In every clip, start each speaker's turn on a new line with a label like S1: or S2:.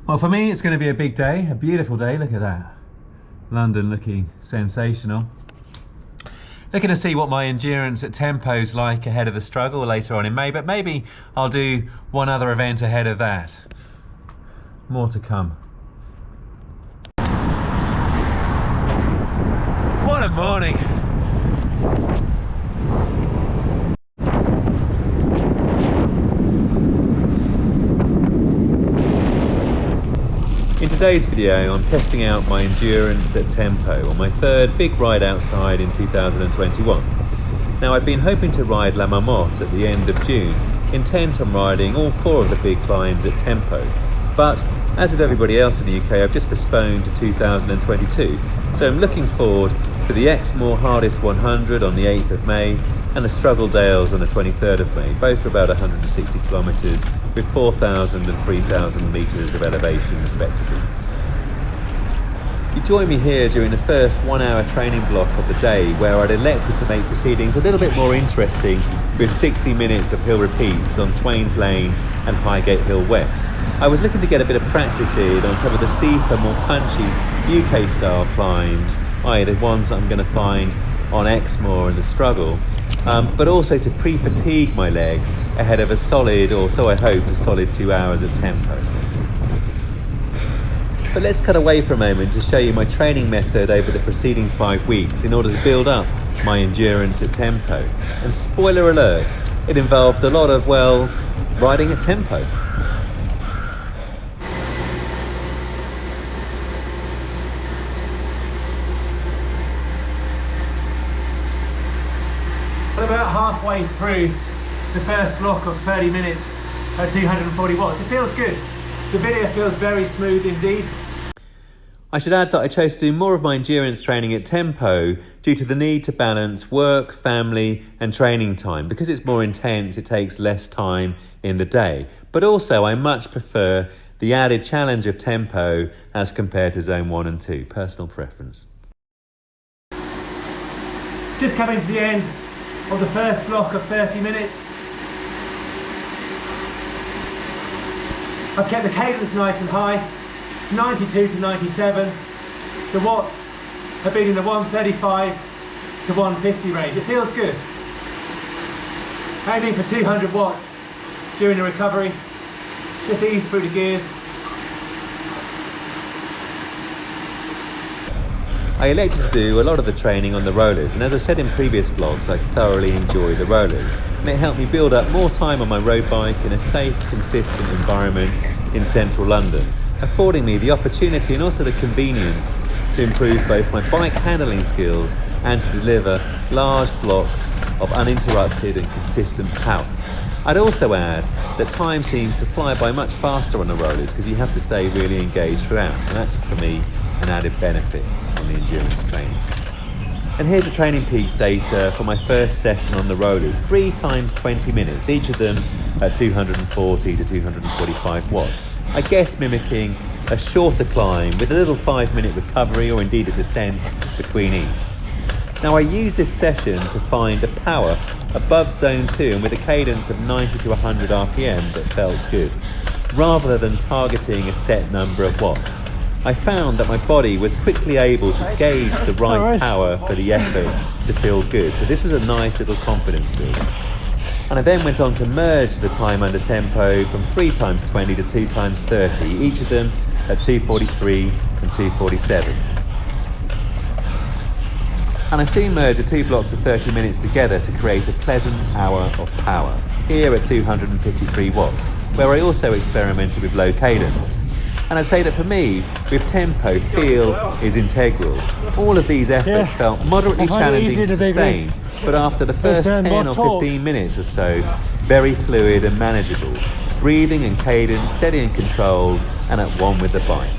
S1: Well, for me, it's going to be a big day, a beautiful day. Look at that. London looking sensational. Looking to see what my endurance at tempo's like ahead of the struggle later on in May, but maybe I'll do one other event ahead of that. More to come. What a morning! In today's video, I'm testing out my endurance at tempo on my third big ride outside in 2021. Now, I've been hoping to ride La Marmotte at the end of June, intent on riding all 4 of the big climbs at tempo. But, as with everybody else in the UK, I've just postponed to 2022, so I'm looking forward to the Exmoor Hardest 100 on the 8th of May and the Struggle Dales on the 23rd of May, both for about 160 kilometres with 4,000 and 3,000 metres of elevation respectively. You join me here during the first 1 hour training block of the day, where I'd elected to make proceedings a little bit more interesting with 60 minutes of hill repeats on Swains Lane and Highgate Hill West. I was looking to get a bit of practice in on some of the steeper, more punchy UK style climbs, i.e. the ones that I'm going to find on Exmoor and the Struggle, but also to pre-fatigue my legs ahead of a solid, or so I hoped, a solid 2 hours at tempo. But let's cut away for a moment to show you my training method over the preceding 5 weeks in order to build up my endurance at tempo. And spoiler alert, it involved a lot of, well, riding at tempo. Well, about halfway through the first block of 30 minutes at 240 watts. It feels good. The video feels very smooth indeed. I should add that I chose to do more of my endurance training at tempo due to the need to balance work, family and training time. Because it's more intense, it takes less time in the day. But also I much prefer the added challenge of tempo as compared to zone 1 and 2, personal preference. Just coming to the end of the first block of 30 minutes. I've kept the cadence nice and high, 92 to 97. The watts have been in the 135 to 150 range. It feels good. Aiming for 200 watts during the recovery. Just ease through the gears. I elected to do a lot of the training on the rollers, and as I said in previous vlogs, I thoroughly enjoy the rollers, and it helped me build up more time on my road bike in a safe, consistent environment in central London, affording me the opportunity and also the convenience to improve both my bike handling skills and to deliver large blocks of uninterrupted and consistent power. I'd also add that time seems to fly by much faster on the rollers because you have to stay really engaged throughout, and that's for me an added benefit on the endurance training. And here's the Training Peaks data for my first session on the rollers, 3 times 20 minutes, each of them at 240 to 245 watts. I guess mimicking a shorter climb with a little 5-minute recovery or indeed a descent between each. Now I used this session to find a power above zone 2 and with a cadence of 90 to 100 RPM that felt good, rather than targeting a set number of watts. I found that my body was quickly able to gauge the right power for the effort to feel good. So this was a nice little confidence builder. And I then went on to merge the time under tempo from 3 times 20 to 2 times 30, each of them at 243 and 247. And I soon merged the 2 blocks of 30 minutes together to create a pleasant hour of power, here at 253 watts, where I also experimented with low cadence. And I'd say that for me, with tempo, feel is integral. All of these efforts felt moderately challenging to sustain, but after the first 10 or 15 minutes or so, very fluid and manageable, breathing and cadence steady and controlled, and at one with the bike.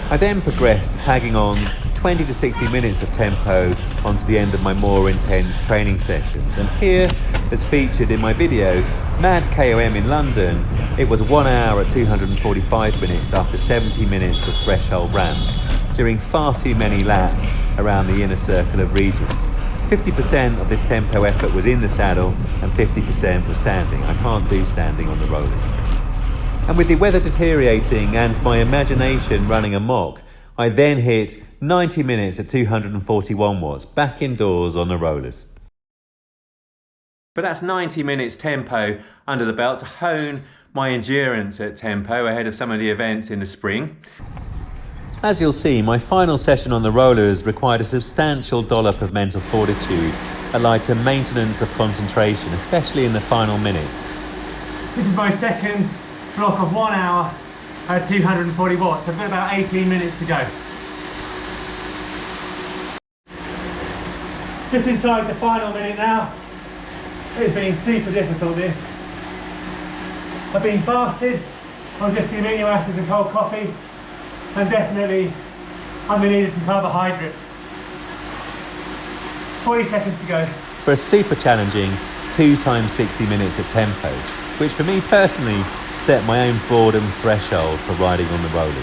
S1: I then progressed to tagging on 20 to 60 minutes of tempo onto the end of my more intense training sessions. And here, as featured in my video, Mad KOM in London, it was 1 hour at 245 minutes after 70 minutes of threshold ramps, during far too many laps around the inner circle of regions. 50% of this tempo effort was in the saddle and 50% was standing. I can't do standing on the rollers. And with the weather deteriorating and my imagination running amok, I then hit 90 minutes at 241 watts, back indoors on the rollers. But that's 90 minutes tempo under the belt to hone my endurance at tempo ahead of some of the events in the spring. As you'll see, my final session on the rollers required a substantial dollop of mental fortitude, allied to maintenance of concentration, especially in the final minutes.
S2: This is my second block of 1 hour at 240 watts. I've got about 18 minutes to go. Just inside the final minute now. It's been super difficult, this. I've been fasted on just the amino acids and cold coffee, and definitely I'm going to need some carbohydrates. 40 seconds to go.
S1: For a super challenging 2 times 60 minutes at tempo, which for me personally set my own boredom threshold for riding on the rollers.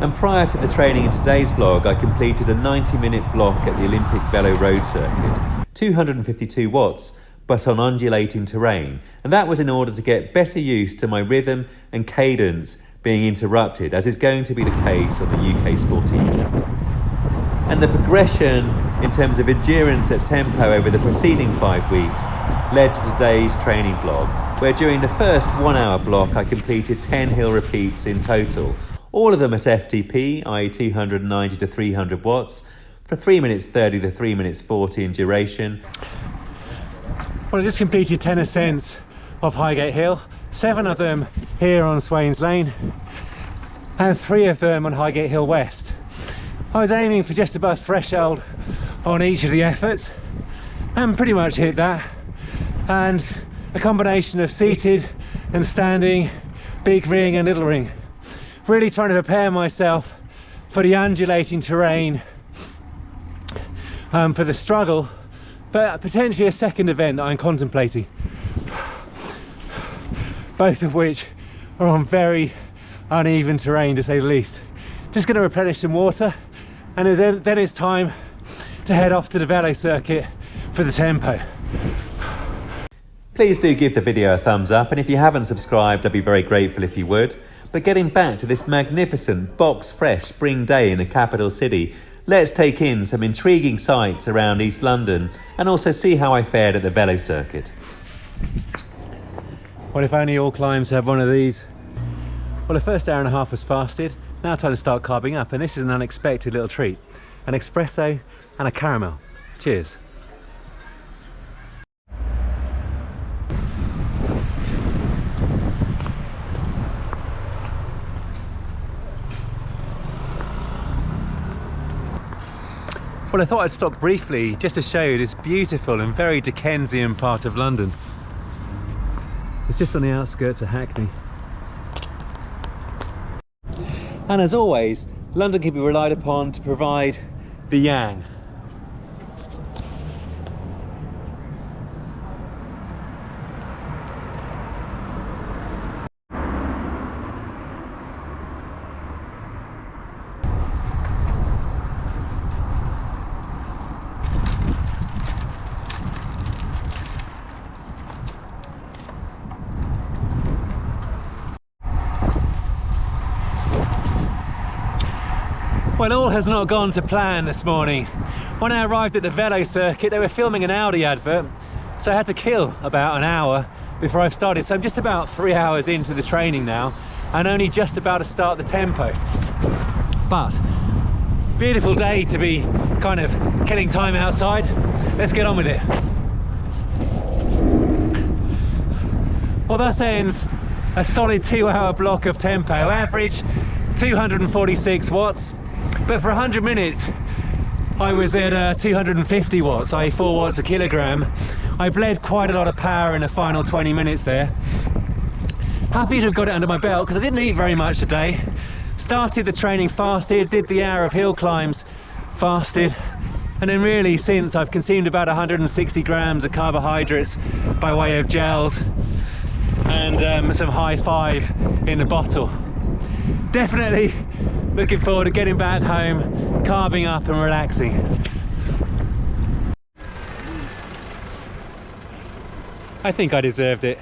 S1: And prior to the training in today's vlog, I completed a 90-minute block at the Olympic Velo Road Circuit, 252 watts, but on undulating terrain, and that was in order to get better used to my rhythm and cadence being interrupted, as is going to be the case on the UK Sportives. And the progression in terms of endurance at tempo over the preceding 5 weeks led to today's training vlog, where during the first 1 hour block I completed 10 hill repeats in total, all of them at FTP, i.e. 290 to 300 watts, for 3 minutes 30 to 3 minutes 40 in duration.
S2: Well, I just completed 10 ascents of Highgate Hill, 7 of them here on Swains Lane, and 3 of them on Highgate Hill West. I was aiming for just above threshold on each of the efforts, and pretty much hit that. And a combination of seated and standing, big ring and little ring. Really trying to prepare myself for the undulating terrain, for the struggle, but potentially a second event that I'm contemplating. Both of which are on very uneven terrain, to say the least. Just going to replenish some water, and then it's time to head off to the Velo Circuit for the tempo.
S1: Please do give the video a thumbs up, and if you haven't subscribed, I'd be very grateful if you would. But getting back to this magnificent box fresh spring day in the capital city, let's take in some intriguing sights around East London and also see how I fared at the Velo Circuit.
S2: Well, if only all climbs have one of these. Well, the first hour and a half was fasted. Now time to start carbing up, and this is an unexpected little treat. An espresso and a caramel. Cheers. Well, I thought I'd stop briefly just to show you this beautiful and very Dickensian part of London. It's just on the outskirts of Hackney. And as always, London can be relied upon to provide the yang. Well, all has not gone to plan this morning. When I arrived at the Velo Circuit, they were filming an Audi advert, so I had to kill about an hour before I've started. So I'm just about 3 hours into the training now, and only just about to start the tempo. But beautiful day to be kind of killing time outside. Let's get on with it. Well, thus ends a solid 2 hour block of tempo, average 246 watts. But for 100 minutes, I was at 250 watts, i.e. 4 watts a kilogram. I bled quite a lot of power in the final 20 minutes there. Happy to have got it under my belt because I didn't eat very much today. Started the training fasted, did the hour of hill climbs fasted, and then really since I've consumed about 160 grams of carbohydrates by way of gels and some high five in the bottle. Definitely looking forward to getting back home, carbing up and relaxing. I think I deserved it.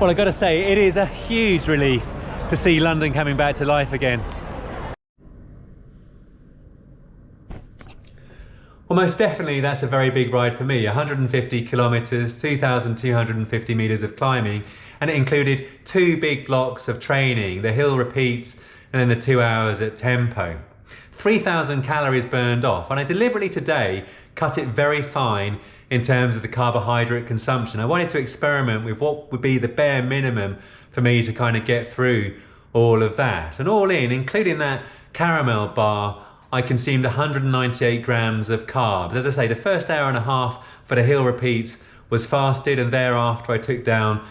S2: Well, I got to say, it is a huge relief to see London coming back to life again. Well, most definitely that's a very big ride for me. 150 kilometers, 2,250 meters of climbing, and it included 2 big blocks of training, the hill repeats and then the 2 hours at tempo. 3,000 calories burned off, and I deliberately today cut it very fine in terms of the carbohydrate consumption. I wanted to experiment with what would be the bare minimum for me to kind of get through all of that. And all in, including that caramel bar, I consumed 198 grams of carbs. As I say, the first hour and a half for the hill repeats was fasted, and thereafter I took down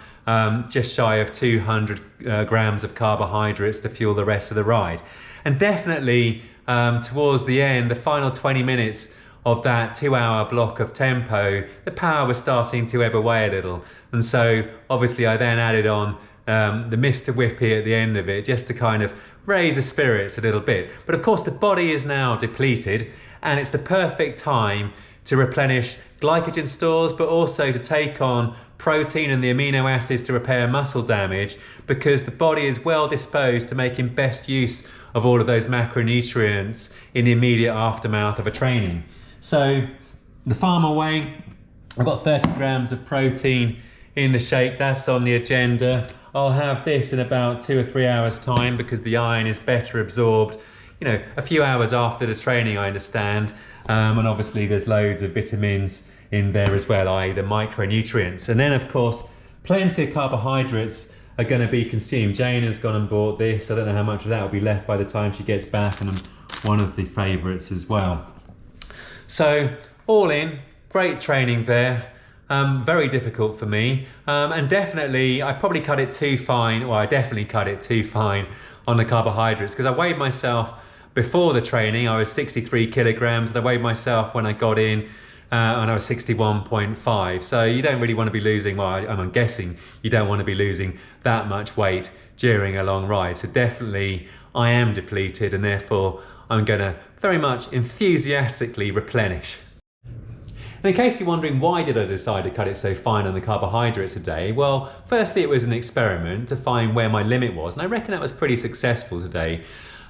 S2: just shy of 200 grams of carbohydrates to fuel the rest of the ride. And definitely towards the end, the final 20 minutes of that 2-hour block of tempo, the power was starting to ebb away a little. And so obviously I then added on the Mr. Whippy at the end of it, just to kind of raise the spirits a little bit. But of course the body is now depleted, and it's the perfect time to replenish glycogen stores, but also to take on protein and the amino acids to repair muscle damage, because the body is well disposed to making best use of all of those macronutrients in the immediate aftermath of a training. So the farmer whey, I've got 30 grams of protein in the shake, that's on the agenda. I'll have this in about 2 or 3 hours time, because the iron is better absorbed, you know, a few hours after the training, I understand. And obviously there's loads of vitamins in there as well, i.e. the micronutrients. And then of course, plenty of carbohydrates are going to be consumed. Jane has gone and bought this. I don't know how much of that will be left by the time she gets back, and I'm one of the favourites as well. So all in, great training there. Very difficult for me, and definitely I probably cut it too fine. Well, I definitely cut it too fine on the carbohydrates, because I weighed myself before the training. I was 63 kilograms, and I weighed myself when I got in and I was 61.5. So you don't really want to be losing, well, I'm guessing you don't want to be losing that much weight during a long ride. So definitely I am depleted, and therefore I'm going to very much enthusiastically replenish. And in case you're wondering, why did I decide to cut it so fine on the carbohydrates today? Well, firstly, it was an experiment to find where my limit was, and I reckon that was pretty successful today.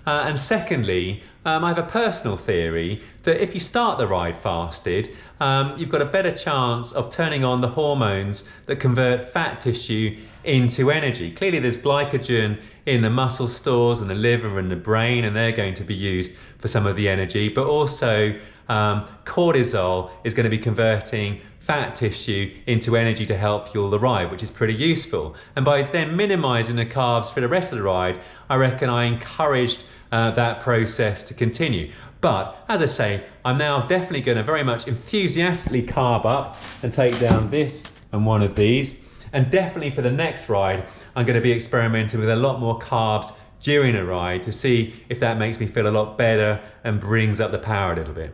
S2: And secondly, I have a personal theory that if you start the ride fasted, you've got a better chance of turning on the hormones that convert fat tissue into energy. Clearly there's glycogen in the muscle stores and the liver and the brain, and they're going to be used for some of the energy, but also cortisol is going to be converting fat tissue into energy to help fuel the ride, which is pretty useful. And by then minimizing the carbs for the rest of the ride, I reckon I encouraged that process to continue. But as I say, I'm now definitely going to very much enthusiastically carb up and take down this and one of these. And definitely for the next ride, I'm going to be experimenting with a lot more carbs during a ride to see if that makes me feel a lot better and brings up the power a little bit.